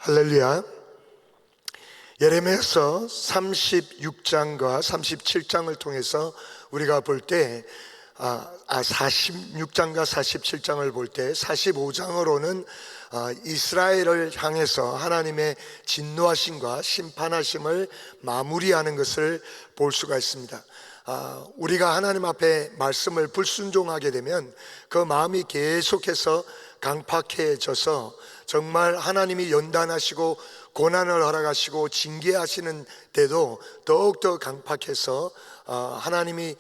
할렐루야. 예레미야서 36장과 37장을 통해서 우리가 볼 때 46장과 47장을 볼 때 45장으로는 이스라엘을 향해서 하나님의 진노하심과 심판하심을 마무리하는 것을 볼 수가 있습니다. 우리가 하나님 앞에 말씀을 불순종하게 되면 그 마음이 계속해서 강팍해져서 정말 하나님이 연단하시고 고난을 허락하시고 징계하시는 때도 더욱더 강팍해서 하나님이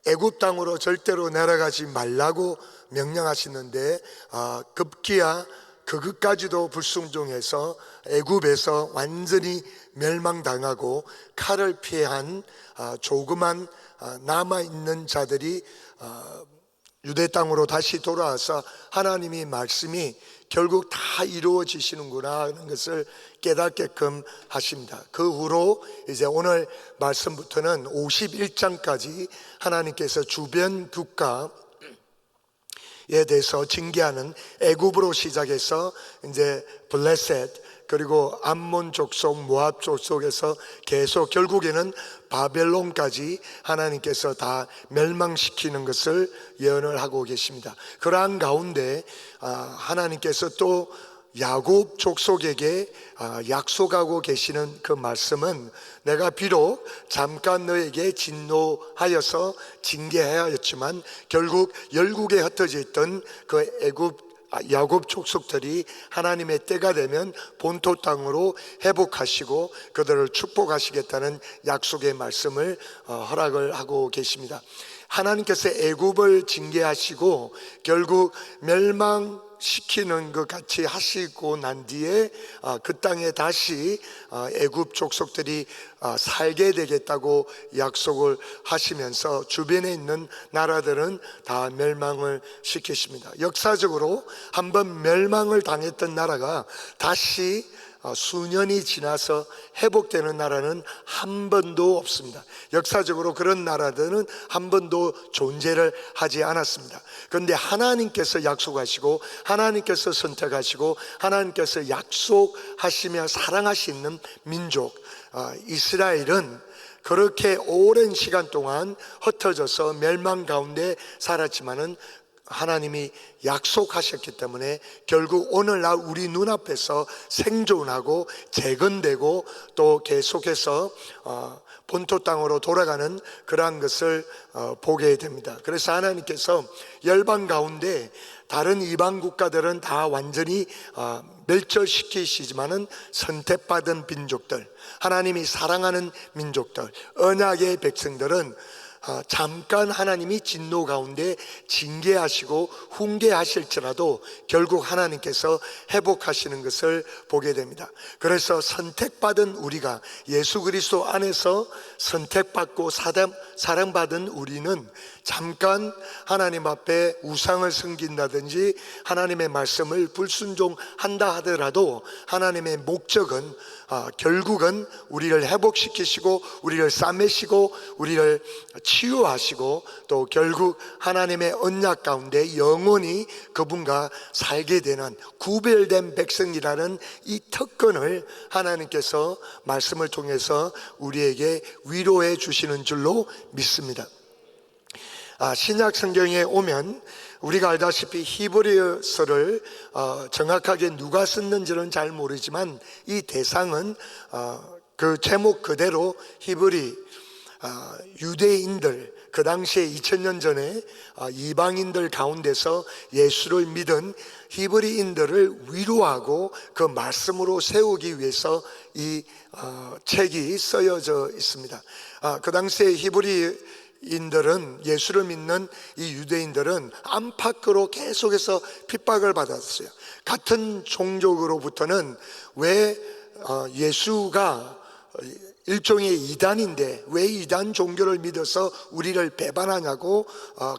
애굽 땅으로 절대로 내려가지 말라고 명령하시는데 급기야 그것까지도 불순종해서 애굽에서 완전히 멸망당하고 칼을 피한 조그만 남아있는 자들이 유대 땅으로 다시 돌아와서 하나님의 말씀이 결국 다 이루어지시는구나 하는 것을 깨닫게끔 하십니다. 그 후로 이제 오늘 말씀부터는 51장까지 하나님께서 주변 국가에 대해서 징계하는 애굽으로 시작해서 이제 블레셋, 그리고 암몬 족속, 모압 족속에서 계속 결국에는 바벨론까지 하나님께서 다 멸망시키는 것을 예언을 하고 계십니다. 그러한 가운데 하나님께서 또 야곱 족속에게 약속하고 계시는 그 말씀은 내가 비록 잠깐 너에게 진노하여서 징계하였지만 결국 열국에 흩어져 있던 그 야곱 족속들이 하나님의 때가 되면 본토 땅으로 회복하시고 그들을 축복하시겠다는 약속의 말씀을 허락을 하고 계십니다. 하나님께서 애굽을 징계하시고 결국 멸망시키는 것 같이 하시고 난 뒤에 그 땅에 다시 애굽 족속들이 살게 되겠다고 약속을 하시면서 주변에 있는 나라들은 다 멸망을 시키십니다. 역사적으로 한번 멸망을 당했던 나라가 다시 수년이 지나서 회복되는 나라는 한 번도 없습니다. 역사적으로 그런 나라들은 한 번도 존재를 하지 않았습니다. 그런데 하나님께서 약속하시고 하나님께서 선택하시고 하나님께서 약속하시며 사랑하시는 민족 이스라엘은 그렇게 오랜 시간 동안 흩어져서 멸망 가운데 살았지만은 하나님이 약속하셨기 때문에 결국 오늘날 우리 눈앞에서 생존하고 재건되고 또 계속해서 본토 땅으로 돌아가는 그러한 것을 보게 됩니다. 그래서 하나님께서 열방 가운데 다른 이방 국가들은 다 완전히 멸절시키시지만은 선택받은 민족들, 하나님이 사랑하는 민족들, 언약의 백성들은 잠깐 하나님이 진노 가운데 징계하시고 훈계하실지라도 결국 하나님께서 회복하시는 것을 보게 됩니다. 그래서 선택받은 우리가 예수 그리스도 안에서 선택받고 사랑받은 우리는 잠깐 하나님 앞에 우상을 섬긴다든지 하나님의 말씀을 불순종한다 하더라도 하나님의 목적은 결국은 우리를 회복시키시고 우리를 싸매시고 우리를 치유하시고 또 결국 하나님의 언약 가운데 영원히 그분과 살게 되는 구별된 백성이라는 이 특권을 하나님께서 말씀을 통해서 우리에게 위로해 주시는 줄로 믿습니다. 신약 성경에 오면 우리가 알다시피 히브리서를 정확하게 누가 썼는지는 잘 모르지만 이 대상은 그 제목 그대로 히브리 유대인들, 그 당시에 2000년 전에 이방인들 가운데서 예수를 믿은 히브리인들을 위로하고 그 말씀으로 세우기 위해서 이 책이 쓰여져 있습니다. 그 당시에 히브리인들은, 예수를 믿는 이 유대인들은 안팎으로 계속해서 핍박을 받았어요. 같은 종족으로부터는 왜 예수가 일종의 이단인데 왜 이단 종교를 믿어서 우리를 배반하냐고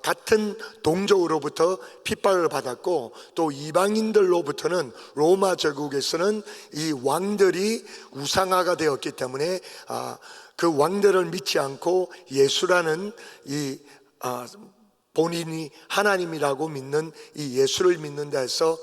같은 동족으로부터 핍박을 받았고, 또 이방인들로부터는 로마 제국에서는 이 왕들이 우상화가 되었기 때문에 그 왕들을 믿지 않고 예수라는 이 본인이 하나님이라고 믿는 이 예수를 믿는 데서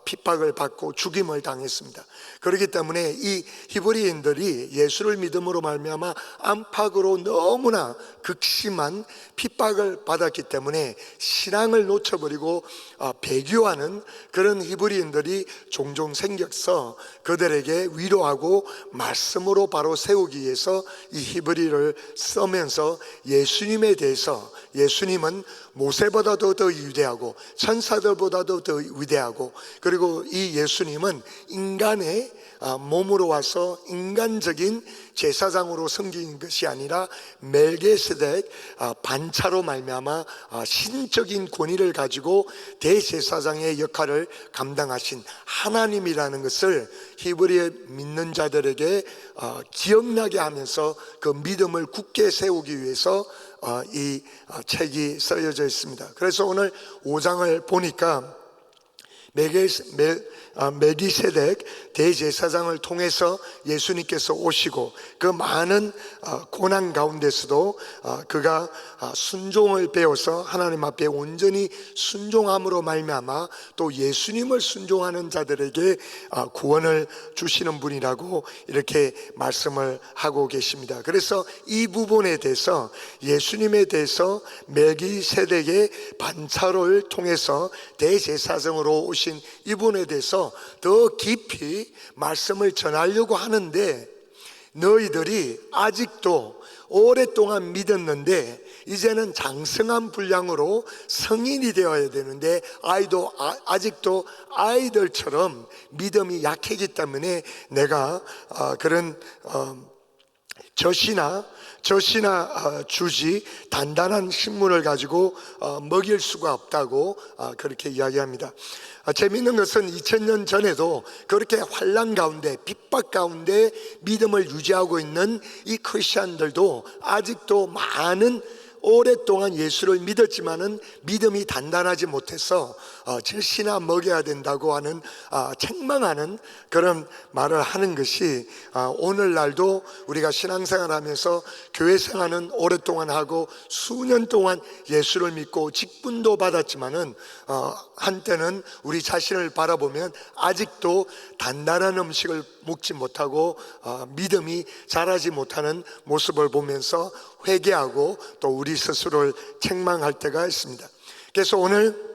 핍박을 받고 죽임을 당했습니다. 그렇기 때문에 이 히브리인들이 예수를 믿음으로 말미암아 안팎으로 너무나 극심한 핍박을 받았기 때문에 신앙을 놓쳐버리고 배교하는 그런 히브리인들이 종종 생겨서 그들에게 위로하고 말씀으로 바로 세우기 위해서 이 히브리를 쓰면서 예수님에 대해서, 예수님은 모세보다도 더 위대하고 천사들보다도 더 위대하고, 그리고 이 예수님은 인간의 몸으로 와서 인간적인 제사장으로 섬긴 것이 아니라 멜기세덱 반차로 말미암아 신적인 권위를 가지고 대제사장의 역할을 감당하신 하나님이라는 것을 히브리에 믿는 자들에게 기억나게 하면서 그 믿음을 굳게 세우기 위해서 이 책이 쓰여져 있습니다. 그래서 오늘 5장을 보니까 멜기세덱 대제사장을 통해서 예수님께서 오시고 그 많은 고난 가운데서도 그가 순종을 배워서 하나님 앞에 온전히 순종함으로 말미암아 또 예수님을 순종하는 자들에게 구원을 주시는 분이라고 이렇게 말씀을 하고 계십니다. 그래서 이 부분에 대해서, 예수님에 대해서 멜기세덱의 반차를 통해서 대제사장으로 오신 이분에 대해서 더 깊이 말씀을 전하려고 하는데, 너희들이 아직도 오랫동안 믿었는데 이제는 장성한 분량으로 성인이 되어야 되는데 아직도 아이들처럼 믿음이 약하기 때문에 내가 그런 젖이나 주지 단단한 식물을 가지고 먹일 수가 없다고 그렇게 이야기합니다. 재미있는 것은 2000년 전에도 그렇게 환난 가운데, 핍박 가운데 믿음을 유지하고 있는 이 크리스천들도 아직도 많은, 오랫동안 예수를 믿었지만은 믿음이 단단하지 못해서 젖이나 먹여야 된다고 하는 책망하는 그런 말을 하는 것이 오늘날도 우리가 신앙생활 하면서 교회 생활은 오랫동안 하고 수년 동안 예수를 믿고 직분도 받았지만은 한때는 우리 자신을 바라보면 아직도 단단한 음식을 먹지 못하고 믿음이 자라지 못하는 모습을 보면서 회개하고 또 우리 스스로를 책망할 때가 있습니다. 그래서 오늘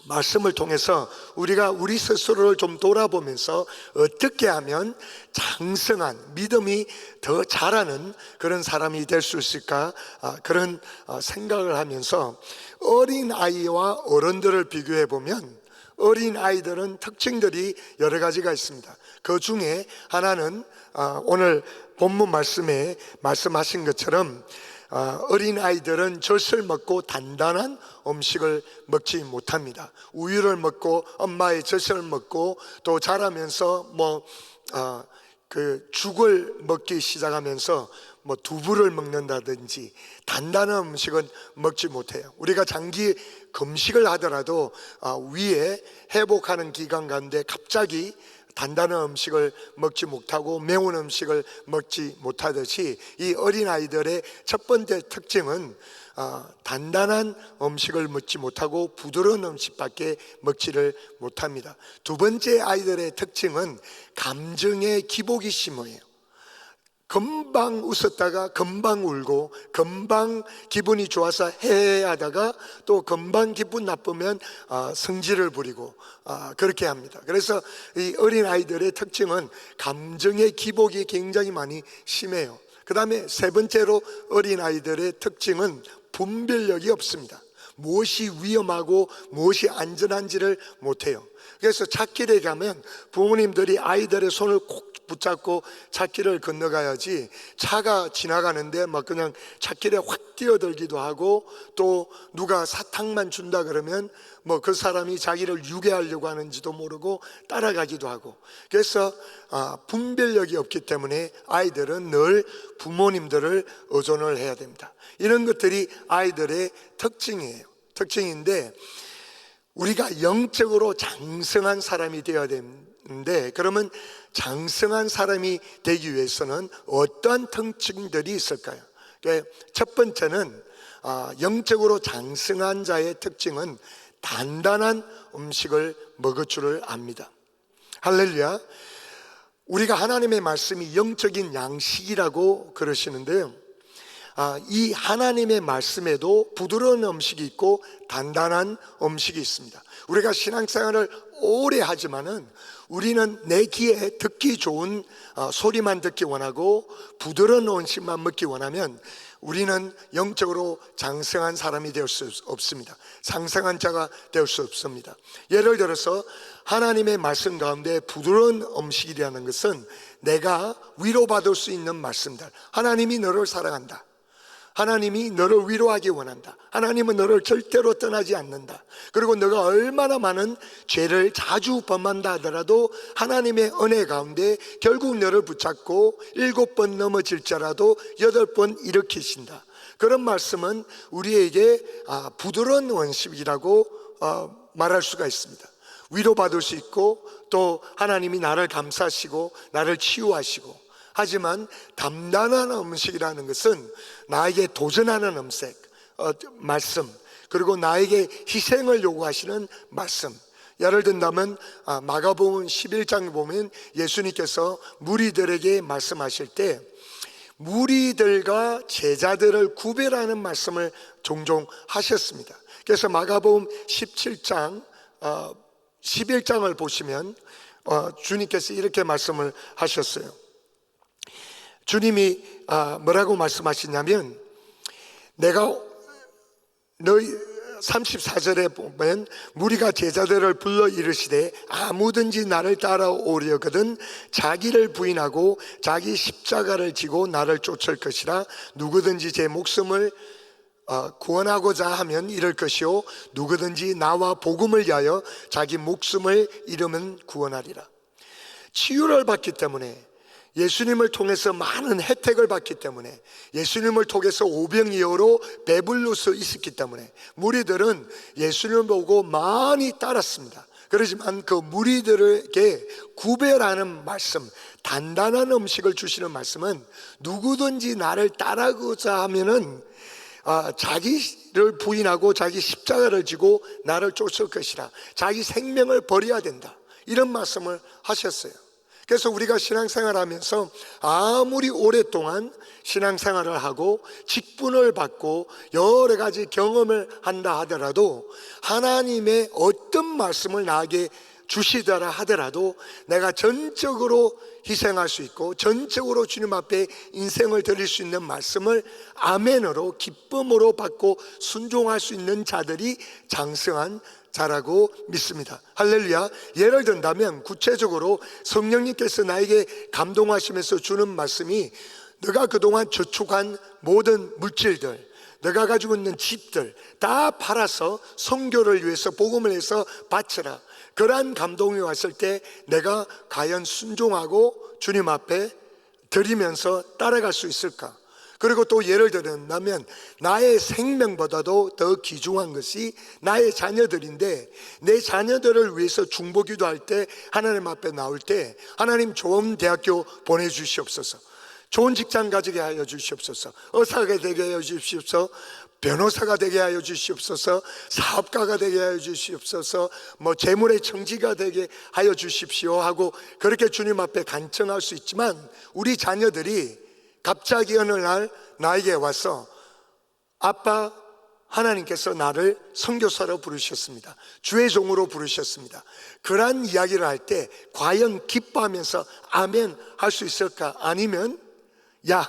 말씀을 통해서 우리가 우리 스스로를 좀 돌아보면서 어떻게 하면 장성한, 믿음이 더 자라는 그런 사람이 될 수 있을까, 그런 생각을 하면서 어린아이와 어른들을 비교해 보면 어린아이들은 특징들이 여러 가지가 있습니다. 그 중에 하나는 오늘 본문 말씀에 말씀하신 것처럼 어린아이들은 젖을 먹고 단단한 음식을 먹지 못합니다. 우유를 먹고 엄마의 젖을 먹고 또 자라면서 그 죽을 먹기 시작하면서 두부를 먹는다든지 단단한 음식은 먹지 못해요. 우리가 장기 금식을 하더라도 위에 회복하는 기간 가운데 갑자기 단단한 음식을 먹지 못하고 매운 음식을 먹지 못하듯이 이 어린아이들의 첫 번째 특징은 단단한 음식을 먹지 못하고 부드러운 음식밖에 먹지를 못합니다. 두 번째 아이들의 특징은 감정의 기복이 심해요. 금방 웃었다가 금방 울고, 금방 기분이 좋아서 해하다가 또 금방 기분 나쁘면 성질을 부리고 그렇게 합니다. 그래서 이 어린아이들의 특징은 감정의 기복이 굉장히 많이 심해요. 그 다음에 세 번째로 어린아이들의 특징은 분별력이 없습니다. 무엇이 위험하고 무엇이 안전한지를 못해요. 그래서 찻길에 가면 부모님들이 아이들의 손을 꼭 붙잡고 찻길을 건너가야지, 차가 지나가는데 그냥 찻길에 확 뛰어들기도 하고, 또 누가 사탕만 준다 그러면 그 사람이 자기를 유괴하려고 하는지도 모르고 따라가기도 하고, 그래서 분별력이 없기 때문에 아이들은 늘 부모님들을 의존을 해야 됩니다. 이런 것들이 아이들의 특징인데, 우리가 영적으로 장성한 사람이 되어야 되는데, 그러면 장성한 사람이 되기 위해서는 어떠한 특징들이 있을까요? 첫 번째는 영적으로 장성한 자의 특징은 단단한 음식을 먹을 줄을 압니다. 할렐루야. 우리가 하나님의 말씀이 영적인 양식이라고 그러시는데요, 이 하나님의 말씀에도 부드러운 음식이 있고 단단한 음식이 있습니다. 우리가 신앙생활을 오래 하지만은 우리는 내 귀에 듣기 좋은 소리만 듣기 원하고 부드러운 음식만 먹기 원하면 우리는 영적으로 장성한 사람이 될 수 없습니다. 장성한 자가 될 수 없습니다. 예를 들어서 하나님의 말씀 가운데 부드러운 음식이라는 것은 내가 위로받을 수 있는 말씀들, 하나님이 너를 사랑한다, 하나님이 너를 위로하기 원한다, 하나님은 너를 절대로 떠나지 않는다, 그리고 너가 얼마나 많은 죄를 자주 범한다 하더라도 하나님의 은혜 가운데 결국 너를 붙잡고 7번 넘어질지라도 8번 일으키신다. 그런 말씀은 우리에게 부드러운 원심이라고 말할 수가 있습니다. 위로받을 수 있고 또 하나님이 나를 감싸시고 나를 치유하시고, 하지만 단단한 음식이라는 것은 나에게 도전하는 말씀, 그리고 나에게 희생을 요구하시는 말씀. 예를 든다면 마가복음 11장 보면 예수님께서 무리들에게 말씀하실 때 무리들과 제자들을 구별하는 말씀을 종종 하셨습니다. 그래서 마가복음 17장 11장을 보시면 주님께서 이렇게 말씀을 하셨어요. 주님이 뭐라고 말씀하시냐면, 내가 너희 34절에 보면 무리가 제자들을 불러 이르시되 아무든지 나를 따라오려거든 자기를 부인하고 자기 십자가를 지고 나를 쫓을 것이라. 누구든지 제 목숨을 구원하고자 하면 잃을 것이요 누구든지 나와 복음을 위하여 자기 목숨을 잃으면 구원하리라. 치유를 받기 때문에, 예수님을 통해서 많은 혜택을 받기 때문에, 예수님을 통해서 오병이어로 배불러 수 있었기 때문에 무리들은 예수님을 보고 많이 따랐습니다. 그렇지만 그 무리들에게 구별하는 말씀, 단단한 음식을 주시는 말씀은 누구든지 나를 따르고자 하면은 자기를 부인하고 자기 십자가를 지고 나를 쫓을 것이라. 자기 생명을 버려야 된다, 이런 말씀을 하셨어요. 그래서 우리가 신앙생활하면서 아무리 오랫동안 신앙생활을 하고 직분을 받고 여러 가지 경험을 한다 하더라도, 하나님의 어떤 말씀을 나에게 주시더라 하더라도 내가 전적으로 희생할 수 있고 전적으로 주님 앞에 인생을 드릴 수 있는 말씀을 아멘으로 기쁨으로 받고 순종할 수 있는 자들이 장성한 자라고 믿습니다. 할렐루야. 예를 든다면 구체적으로 성령님께서 나에게 감동하시면서 주는 말씀이, 너가 그동안 저축한 모든 물질들, 너가 가지고 있는 집들 다 팔아서 선교를 위해서 복음을 해서 바쳐라. 그러한 감동이 왔을 때 내가 과연 순종하고 주님 앞에 드리면서 따라갈 수 있을까? 그리고 또 예를 들면 나의 생명보다도 더 귀중한 것이 나의 자녀들인데, 내 자녀들을 위해서 중보기도 할 때 하나님 앞에 나올 때, 하나님 좋은 대학교 보내주시옵소서, 좋은 직장 가지게 하여 주시옵소서, 의사가 되게 하여 주시옵소서, 변호사가 되게 하여 주시옵소서, 사업가가 되게 하여 주시옵소서, 재물의 청지가 되게 하여 주십시오 하고 그렇게 주님 앞에 간청할 수 있지만, 우리 자녀들이 갑자기 어느 날 나에게 와서, 아빠, 하나님께서 나를 선교사로 부르셨습니다, 주의 종으로 부르셨습니다, 그러한 이야기를 할 때 과연 기뻐하면서 아멘 할 수 있을까? 아니면 야,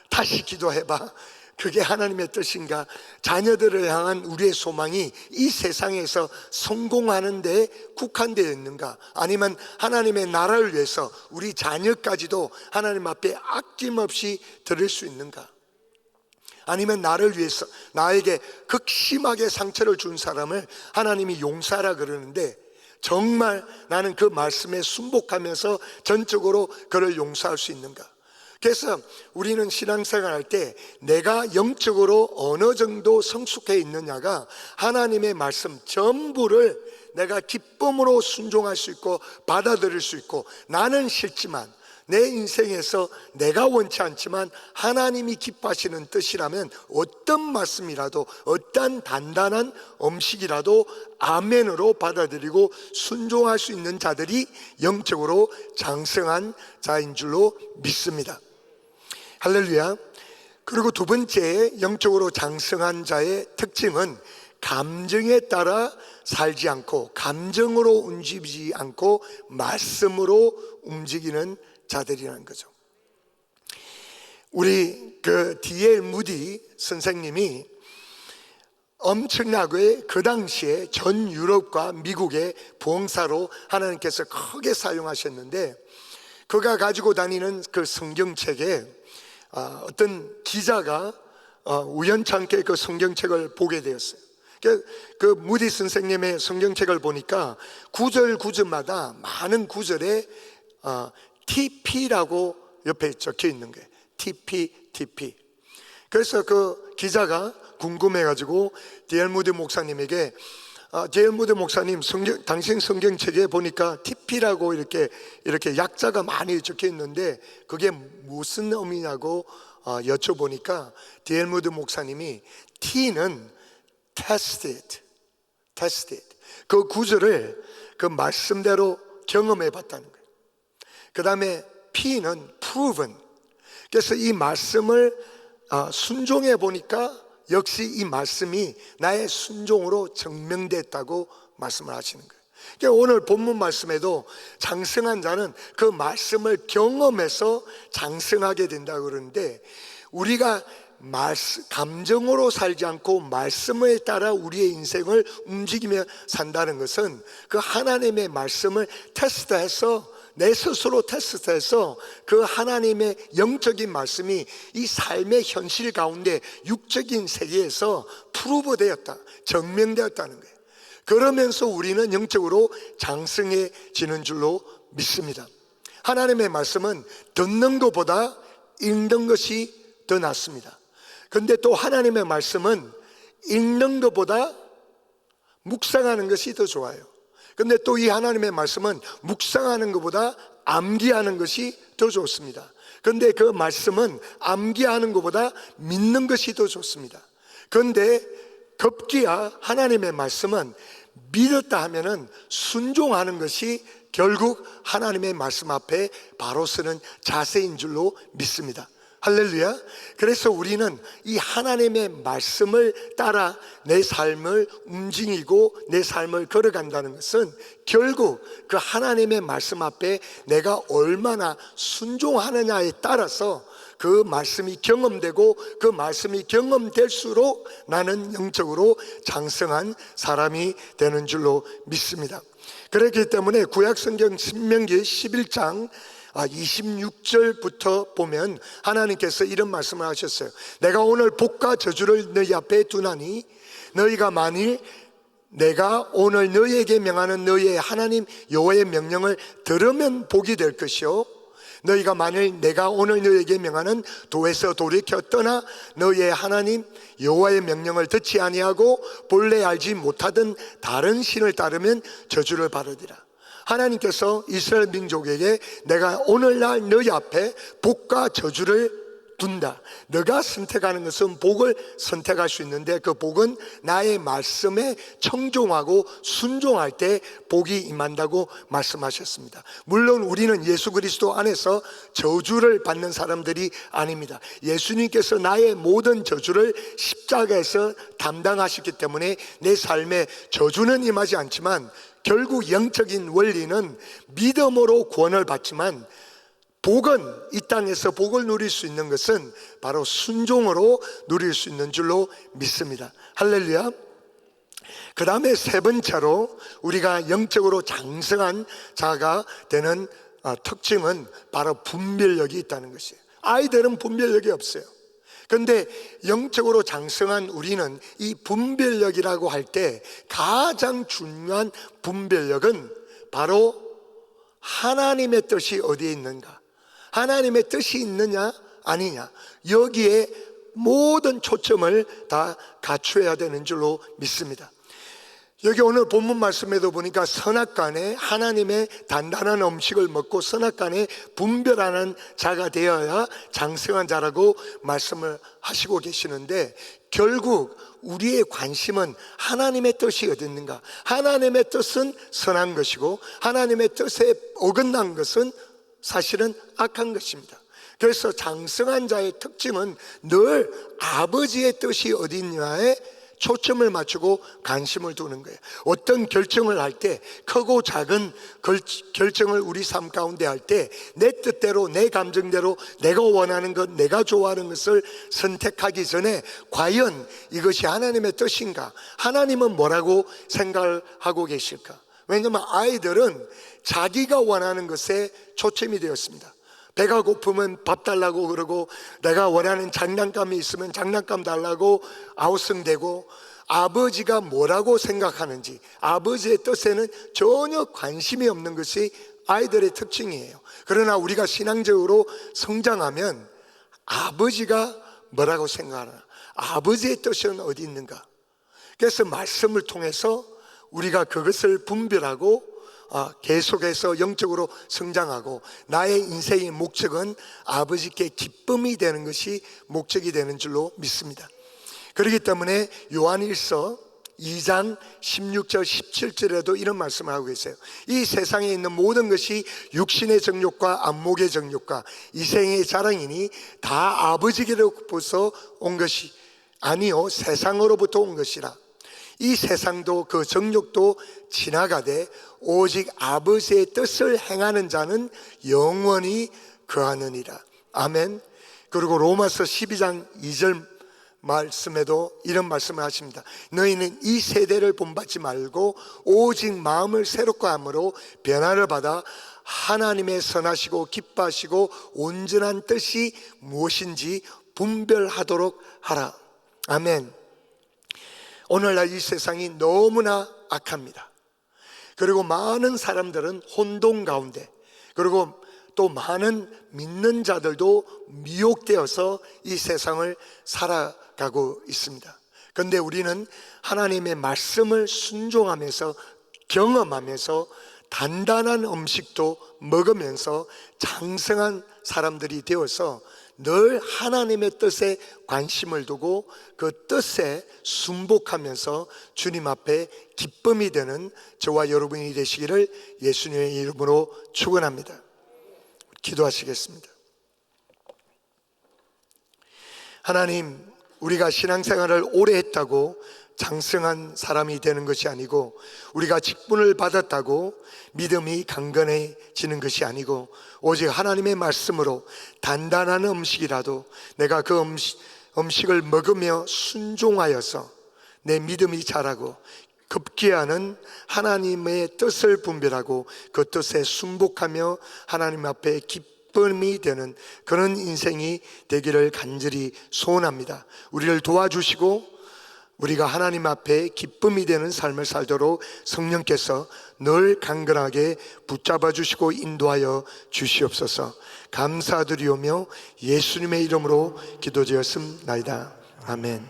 다시 기도해봐, 그게 하나님의 뜻인가? 자녀들을 향한 우리의 소망이 이 세상에서 성공하는 데 국한되어 있는가? 아니면 하나님의 나라를 위해서 우리 자녀까지도 하나님 앞에 아낌없이 드릴 수 있는가? 아니면 나를 위해서, 나에게 극심하게 상처를 준 사람을 하나님이 용서하라 그러는데 정말 나는 그 말씀에 순복하면서 전적으로 그를 용서할 수 있는가? 그래서 우리는 신앙생활 할 때 내가 영적으로 어느 정도 성숙해 있느냐가 하나님의 말씀 전부를 내가 기쁨으로 순종할 수 있고 받아들일 수 있고, 나는 싫지만 내 인생에서 내가 원치 않지만 하나님이 기뻐하시는 뜻이라면 어떤 말씀이라도, 어떤 단단한 음식이라도 아멘으로 받아들이고 순종할 수 있는 자들이 영적으로 장성한 자인 줄로 믿습니다. 할렐루야. 그리고 두 번째 영적으로 장성한 자의 특징은 감정에 따라 살지 않고, 감정으로 움직이지 않고 말씀으로 움직이는 자들이라는 거죠. 우리 D.L. 무디 선생님이 엄청나게 그 당시에 전 유럽과 미국의 봉사로 하나님께서 크게 사용하셨는데, 그가 가지고 다니는 그 성경책에 어떤 기자가 우연찮게 그 성경책을 보게 되었어요. 그 무디 선생님의 성경책을 보니까 구절 구절마다 많은 구절에 TP라고 옆에 적혀 있는 거예요. TP. 그래서 그 기자가 궁금해가지고 D.L. 무디 목사님에게 D.L. 무디 목사님, 당신 성경책에 보니까 TP라고 이렇게 약자가 많이 적혀 있는데 그게 무슨 의미냐고 여쭤보니까 D.L. 무디 목사님이 T는 tested. 그 구절을 그 말씀대로 경험해 봤다는 거예요. 그 다음에 P는 proven. 그래서 이 말씀을 순종해 보니까 역시 이 말씀이 나의 순종으로 증명됐다고 말씀을 하시는 거예요. 그러니까 오늘 본문 말씀에도 장성한 자는 그 말씀을 경험해서 장성하게 된다고 그러는데, 우리가 감정으로 살지 않고 말씀에 따라 우리의 인생을 움직이며 산다는 것은 그 하나님의 말씀을 테스트해서, 내 스스로 테스트해서 그 하나님의 영적인 말씀이 이 삶의 현실 가운데 육적인 세계에서 프루브되었다, 증명되었다는 거예요. 그러면서 우리는 영적으로 장성해지는 줄로 믿습니다. 하나님의 말씀은 듣는 것보다 읽는 것이 더 낫습니다. 그런데 또 하나님의 말씀은 읽는 것보다 묵상하는 것이 더 좋아요. 그런데 또 이 하나님의 말씀은 묵상하는 것보다 암기하는 것이 더 좋습니다. 그런데 그 말씀은 암기하는 것보다 믿는 것이 더 좋습니다. 그런데 급기야 하나님의 말씀은 믿었다 하면은 순종하는 것이 결국 하나님의 말씀 앞에 바로 서는 자세인 줄로 믿습니다. 할렐루야. 그래서 우리는 이 하나님의 말씀을 따라 내 삶을 움직이고 내 삶을 걸어간다는 것은 결국 그 하나님의 말씀 앞에 내가 얼마나 순종하느냐에 따라서 그 말씀이 경험되고, 그 말씀이 경험될수록 나는 영적으로 장성한 사람이 되는 줄로 믿습니다. 그렇기 때문에 구약성경 신명기 11장 26절부터 보면 하나님께서 이런 말씀을 하셨어요. 내가 오늘 복과 저주를 너희 앞에 두나니 너희가 만일 내가 오늘 너희에게 명하는 너희의 하나님 여호와의 명령을 들으면 복이 될 것이요, 너희가 만일 내가 오늘 너희에게 명하는 도에서 돌이켜 떠나 너희의 하나님 여호와의 명령을 듣지 아니하고 본래 알지 못하던 다른 신을 따르면 저주를 받으리라. 하나님께서 이스라엘 민족에게 내가 오늘날 너희 앞에 복과 저주를 둔다. 너가 선택하는 것은 복을 선택할 수 있는데 그 복은 나의 말씀에 청종하고 순종할 때 복이 임한다고 말씀하셨습니다. 물론 우리는 예수 그리스도 안에서 저주를 받는 사람들이 아닙니다. 예수님께서 나의 모든 저주를 십자가에서 담당하셨기 때문에 내 삶에 저주는 임하지 않지만 결국 영적인 원리는 믿음으로 구원을 받지만 복은, 이 땅에서 복을 누릴 수 있는 것은 바로 순종으로 누릴 수 있는 줄로 믿습니다. 할렐루야. 그 다음에 세 번째로 우리가 영적으로 장성한 자가 되는 특징은 바로 분별력이 있다는 것이에요. 아이들은 분별력이 없어요. 그런데 영적으로 장성한 우리는 이 분별력이라고 할 때 가장 중요한 분별력은 바로 하나님의 뜻이 어디에 있는가, 하나님의 뜻이 있느냐 아니냐, 여기에 모든 초점을 다 갖춰야 되는 줄로 믿습니다. 여기 오늘 본문 말씀에도 보니까 선악간에 하나님의 단단한 음식을 먹고 선악간에 분별하는 자가 되어야 장성한 자라고 말씀을 하시고 계시는데, 결국 우리의 관심은 하나님의 뜻이 어디 있는가? 하나님의 뜻은 선한 것이고 하나님의 뜻에 어긋난 것은 사실은 악한 것입니다. 그래서 장성한 자의 특징은 늘 아버지의 뜻이 어디 있냐에 초점을 맞추고 관심을 두는 거예요. 어떤 결정을 할 때, 크고 작은 결정을 우리 삶 가운데 할 때 내 뜻대로, 내 감정대로, 내가 원하는 것, 내가 좋아하는 것을 선택하기 전에 과연 이것이 하나님의 뜻인가? 하나님은 뭐라고 생각을 하고 계실까? 왜냐하면 아이들은 자기가 원하는 것에 초점이 되었습니다. 배가 고프면 밥 달라고 그러고, 내가 원하는 장난감이 있으면 장난감 달라고 아우성대고, 아버지가 뭐라고 생각하는지, 아버지의 뜻에는 전혀 관심이 없는 것이 아이들의 특징이에요. 그러나 우리가 신앙적으로 성장하면 아버지가 뭐라고 생각하나, 아버지의 뜻은 어디 있는가? 그래서 말씀을 통해서 우리가 그것을 분별하고 계속해서 영적으로 성장하고, 나의 인생의 목적은 아버지께 기쁨이 되는 것이 목적이 되는 줄로 믿습니다. 그렇기 때문에 요한일서 2장 16절 17절에도 이런 말씀을 하고 계세요. 이 세상에 있는 모든 것이 육신의 정욕과 안목의 정욕과 이생의 자랑이니 다 아버지께로부터 온 것이 아니요 세상으로부터 온 것이라. 이 세상도 그 정욕도 지나가되 오직 아버지의 뜻을 행하는 자는 영원히 거하느니라. 아멘. 그리고 로마서 12장 2절 말씀에도 이런 말씀을 하십니다. 너희는 이 세대를 본받지 말고 오직 마음을 새롭게 함으로 변화를 받아 하나님의 선하시고 기뻐하시고 온전한 뜻이 무엇인지 분별하도록 하라. 아멘. 오늘날 이 세상이 너무나 악합니다. 그리고 많은 사람들은 혼돈 가운데, 그리고 또 많은 믿는 자들도 미혹되어서 이 세상을 살아가고 있습니다. 그런데 우리는 하나님의 말씀을 순종하면서, 경험하면서 단단한 음식도 먹으면서 장성한 사람들이 되어서 늘 하나님의 뜻에 관심을 두고 그 뜻에 순복하면서 주님 앞에 기쁨이 되는 저와 여러분이 되시기를 예수님의 이름으로 축원합니다. 기도하시겠습니다. 하나님, 우리가 신앙생활을 오래 했다고 장성한 사람이 되는 것이 아니고, 우리가 직분을 받았다고 믿음이 강건해지는 것이 아니고, 오직 하나님의 말씀으로 단단한 음식이라도 내가 그 음식을 먹으며 순종하여서 내 믿음이 자라고 급기야는 하나님의 뜻을 분별하고 그 뜻에 순복하며 하나님 앞에 기쁨이 되는 그런 인생이 되기를 간절히 소원합니다. 우리를 도와주시고 우리가 하나님 앞에 기쁨이 되는 삶을 살도록 성령께서 늘 강건하게 붙잡아 주시고 인도하여 주시옵소서. 감사드리오며 예수님의 이름으로 기도드렸습니다. 아멘.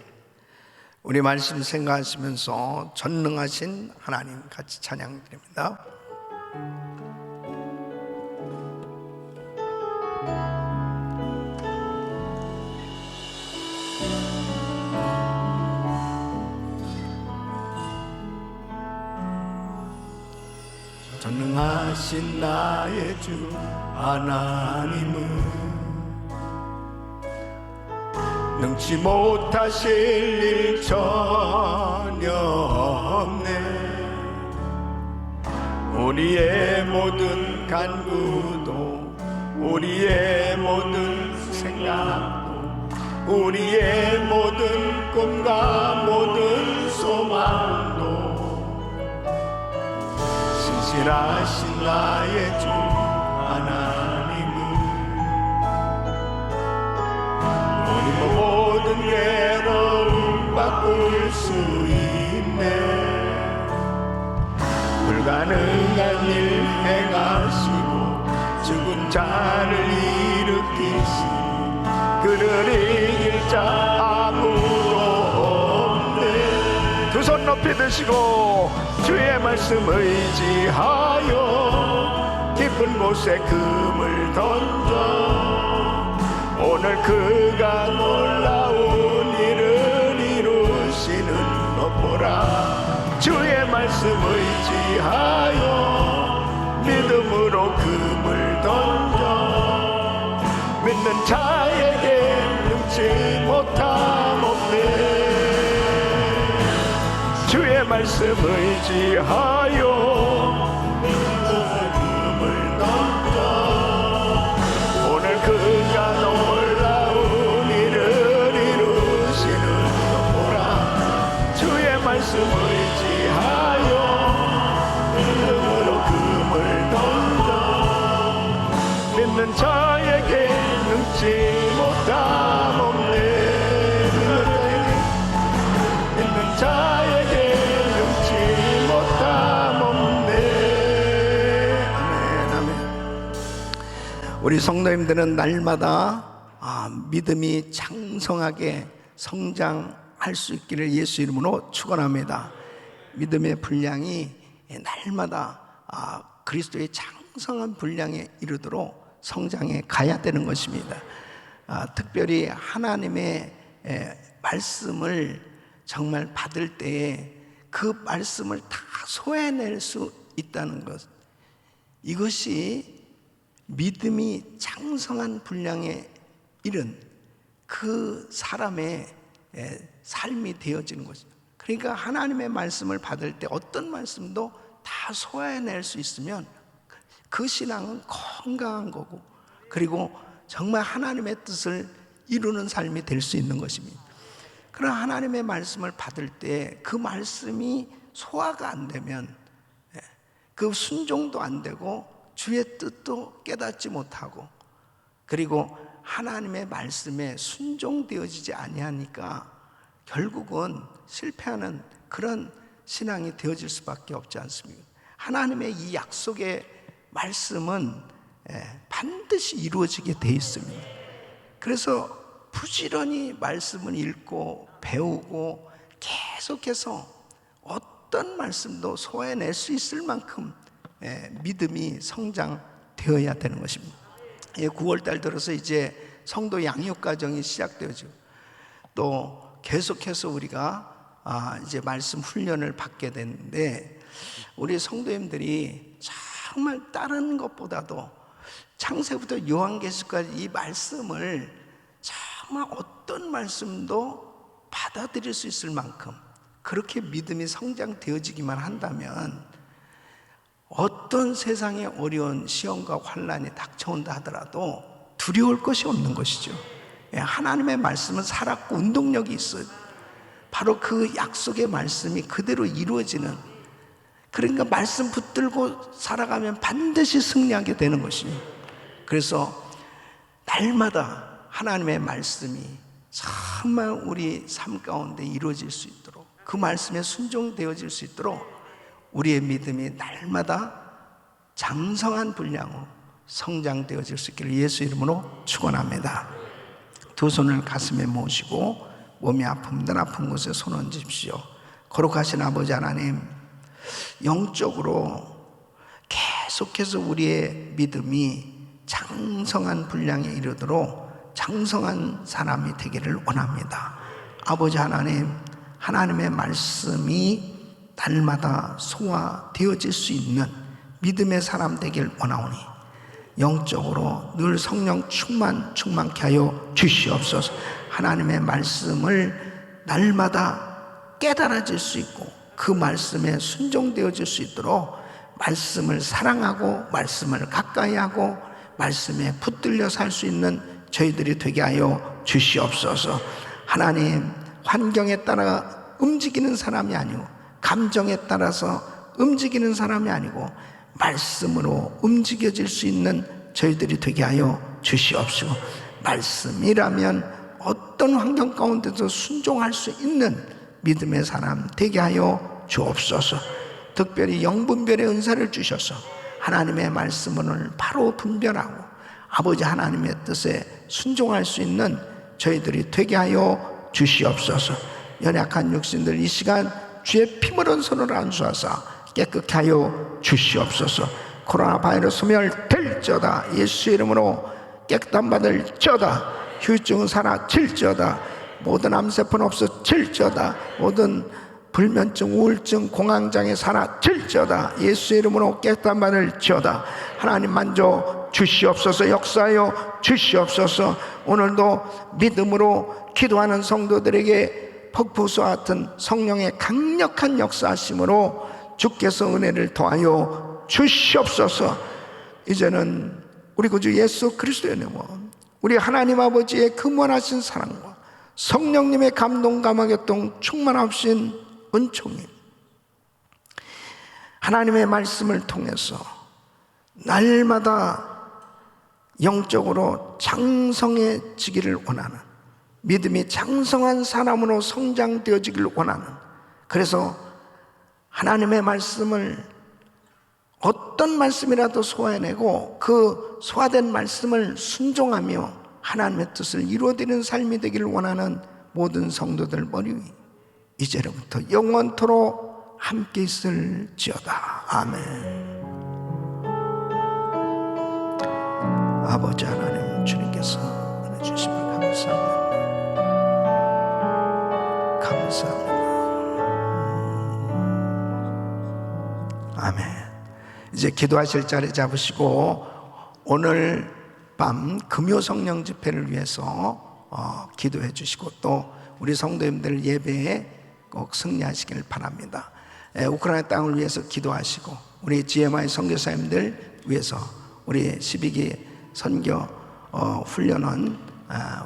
우리 말씀 생각하시면서 전능하신 하나님 같이 찬양드립니다. 전능하신 나의 주 하나님은 능치 못하실 일 전혀 없네. 우리의 모든 간구도, 우리의 모든 생각도, 우리의 모든 꿈과 모든 소망도 신실하신 나의 주 하나님은 우리 모든 괴로움 바꿀 수 있네. 불가능한 일 행하시고 죽은 자를 일으키시니 그를 이길 자 아무도 없네. 두 손 높이 높이 드시고 주의 말씀 의지하여 깊은 곳에 금을 던져 오늘 그가 놀라운 일을 이루시는 것 보라. 주의 말씀 의지하여 믿음으로 금을 던져 믿는 자에게 능치 못함 없네. 주의 말씀 의지하여 금을 던져 오늘 그가 놀라운 일을 이루시는 것 보라. 주의 말씀 의지하여 믿음으로 금을 던져 믿는 자에게 능치 못함 없네. 믿는 자에게 능치 못함 없네. 아멘, 아멘. 우리 성도님들은 날마다 믿음이 장성하게 성장할 수 있기를 예수 이름으로 축원합니다. 믿음의 분량이 날마다 그리스도의 장성한 분량에 이르도록 성장해 가야 되는 것입니다. 특별히 하나님의 말씀을 정말 받을 때에 그 말씀을 다 소화해낼 수 있다는 것, 이것이 믿음이 장성한 분량에 이른 그 사람의 삶이 되어지는 것입니다. 그러니까 하나님의 말씀을 받을 때 어떤 말씀도 다 소화해낼 수 있으면 그 신앙은 건강한 거고, 그리고 정말 하나님의 뜻을 이루는 삶이 될 수 있는 것입니다. 그러나 하나님의 말씀을 받을 때 그 말씀이 소화가 안 되면 그 순종도 안 되고 주의 뜻도 깨닫지 못하고, 그리고 하나님의 말씀에 순종되어지지 아니하니까 결국은 실패하는 그런 신앙이 되어질 수밖에 없지 않습니까? 하나님의 이 약속의 말씀은 반드시 이루어지게 돼 있습니다. 그래서 부지런히 말씀을 읽고 배우고 계속해서 어떤 말씀도 소화해낼 수 있을 만큼 믿음이 성장되어야 되는 것입니다. 9월달 들어서 이제 성도 양육 과정이 시작되어지고, 또 계속해서 우리가 이제 말씀 훈련을 받게 되는데, 우리 성도님들이 정말 다른 것보다도 창세부터 요한계시까지 이 말씀을 정말 어떤 말씀도 받아들일 수 있을 만큼 그렇게 믿음이 성장되어지기만 한다면 어떤 세상의 어려운 시험과 환난이 닥쳐온다 하더라도 두려울 것이 없는 것이죠. 하나님의 말씀은 살았고 운동력이 있어요. 바로 그 약속의 말씀이 그대로 이루어지는, 그러니까 말씀 붙들고 살아가면 반드시 승리하게 되는 것입니다. 그래서 날마다 하나님의 말씀이 정말 우리 삶 가운데 이루어질 수 있도록, 그 말씀에 순종되어질 수 있도록 우리의 믿음이 날마다 장성한 분량으로 성장되어질 수 있기를 예수 이름으로 축원합니다. 두 손을 가슴에 모시고 몸이 아픔들 아픈 곳에 손 얹으십시오. 거룩하신 아버지 하나님, 영적으로 계속해서 우리의 믿음이 장성한 분량에 이르도록 장성한 사람이 되기를 원합니다. 아버지 하나님, 하나님의 말씀이 날마다 소화되어질 수 있는 믿음의 사람 되길 원하오니 영적으로 늘 성령 충만케 하여 주시옵소서. 하나님의 말씀을 날마다 깨달아질 수 있고 그 말씀에 순종되어질 수 있도록 말씀을 사랑하고 말씀을 가까이 하고 말씀에 붙들려 살 수 있는 저희들이 되게 하여 주시옵소서. 하나님, 환경에 따라 움직이는 사람이 아니고 감정에 따라서 움직이는 사람이 아니고 말씀으로 움직여질 수 있는 저희들이 되게 하여 주시옵시고, 말씀이라면 어떤 환경 가운데도 순종할 수 있는 믿음의 사람 되게 하여 주옵소서. 특별히 영분별의 은사를 주셔서 하나님의 말씀을 바로 분별하고 아버지 하나님의 뜻에 순종할 수 있는 저희들이 되게 하여 주시옵소서. 연약한 육신들 이 시간 주의 피 묻은 손을 안수하사 깨끗게 하여 주시옵소서. 코로나 바이러스 소멸될지어다. 예수 이름으로 깨끗한 받을지어다. 휴증은 사라질지어다. 모든 암세포는 없어질지어다. 모든 불면증, 우울증, 공황장애 사라질지어다. 예수 이름으로 깨끗한 받을지어다. 하나님 만져 주시옵소서. 역사하여 주시옵소서. 오늘도 믿음으로 기도하는 성도들에게 폭포수와 같은 성령의 강력한 역사하심으로 주께서 은혜를 더하여 주시옵소서. 이제는 우리 구주 예수 그리스도의 이름으로 우리 하나님 아버지의 근원하신 사랑과 성령님의 감동 감화교통 충만하신 은총이 하나님의 말씀을 통해서 날마다 영적으로 장성해지기를 원하는, 믿음이 장성한 사람으로 성장되어지기를 원하는, 그래서 하나님의 말씀을 어떤 말씀이라도 소화해내고 그 소화된 말씀을 순종하며 하나님의 뜻을 이루어드리는 삶이 되기를 원하는 모든 성도들 머리 위 이제로부터 영원토록 함께 있을지어다. 아멘. 아버지 하나님, 주님께서 은혜 주심을 감사합니다. 감사합니다. 아멘. 이제 기도하실 자리 잡으시고 오늘 밤 금요성령 집회를 위해서 기도해 주시고 또 우리 성도님들 예배에 꼭 승리하시길 바랍니다. 우크라이나 땅을 위해서 기도하시고 우리 GMI 선교사님들 위해서 우리 12기 선교 훈련원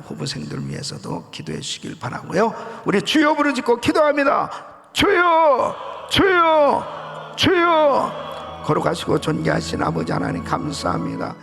후보생들 위해서도 기도해 주시길 바라고요. 우리 주여 부르짖고 기도합니다. 주여, 주여, 주여. 걸어가시고 존귀하신 아버지 하나님 감사합니다.